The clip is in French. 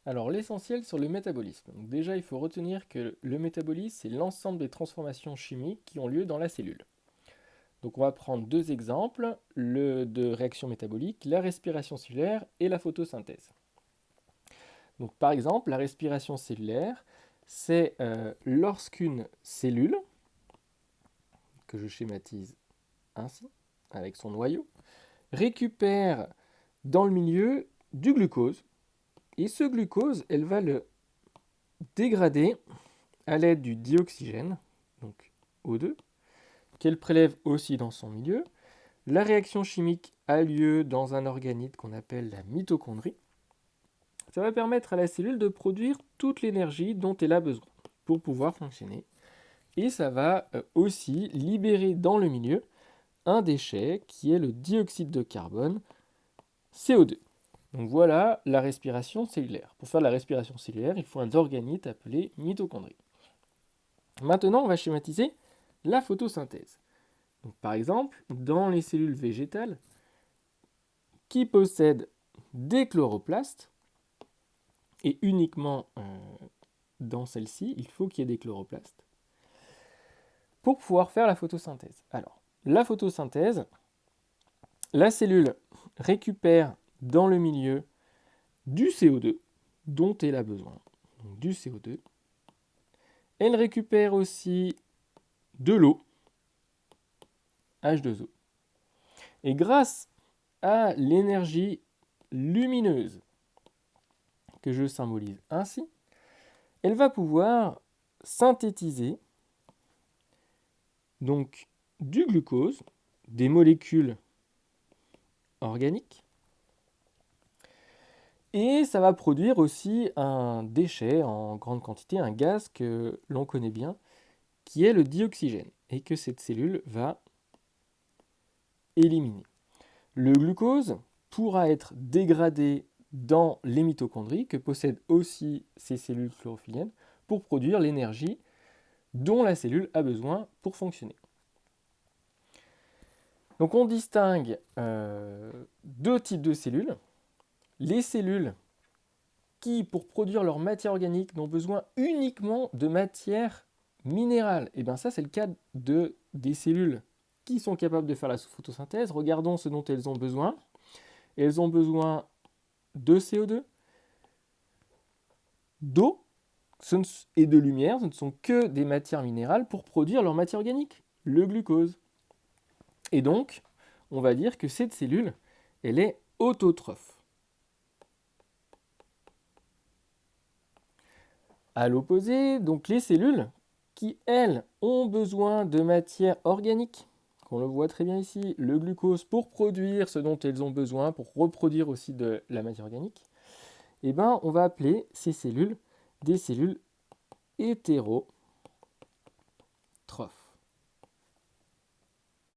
Alors, l'essentiel sur le métabolisme. Donc, déjà, il faut retenir que le métabolisme, c'est l'ensemble des transformations chimiques qui ont lieu dans la cellule. Donc, on va prendre deux exemples de réaction métabolique, la respiration cellulaire et la photosynthèse. Donc, par exemple, la respiration cellulaire, c'est lorsqu'une cellule, que je schématise ainsi, avec son noyau, récupère dans le milieu du glucose. Et ce glucose, elle va le dégrader à l'aide du dioxygène, donc O2, qu'elle prélève aussi dans son milieu. La réaction chimique a lieu dans un organite qu'on appelle la mitochondrie. Ça va permettre à la cellule de produire toute l'énergie dont elle a besoin pour pouvoir fonctionner. Et ça va aussi libérer dans le milieu un déchet qui est le dioxyde de carbone, CO2. Donc voilà la respiration cellulaire. Pour faire la respiration cellulaire, il faut un organite appelé mitochondrie. Maintenant, on va schématiser la photosynthèse. Donc, par exemple, dans les cellules végétales qui possèdent des chloroplastes, et uniquement dans celles-ci, il faut qu'il y ait des chloroplastes, pour pouvoir faire la photosynthèse. Alors, la photosynthèse, la cellule récupère dans le milieu du CO2 dont elle a besoin, donc du CO2. Elle récupère aussi de l'eau, H2O. Et grâce à l'énergie lumineuse que je symbolise ainsi, elle va pouvoir synthétiser donc du glucose, des molécules organiques, et ça va produire aussi un déchet en grande quantité, un gaz que l'on connaît bien, qui est le dioxygène, et que cette cellule va éliminer. Le glucose pourra être dégradé dans les mitochondries, que possèdent aussi ces cellules chlorophylliennes, pour produire l'énergie dont la cellule a besoin pour fonctionner. Donc on distingue deux types de cellules. Les cellules qui, pour produire leur matière organique, n'ont besoin uniquement de matière minérale. Et bien ça, c'est le cas des cellules qui sont capables de faire la photosynthèse. Regardons ce dont elles ont besoin. Elles ont besoin de CO2, d'eau et de lumière. Ce ne sont que des matières minérales pour produire leur matière organique, le glucose. Et donc, on va dire que cette cellule, elle est autotrophe. À l'opposé, donc les cellules qui, elles, ont besoin de matière organique, qu'on le voit très bien ici, le glucose pour produire ce dont elles ont besoin, pour reproduire aussi de la matière organique, eh ben, on va appeler ces cellules des cellules hétérotrophes.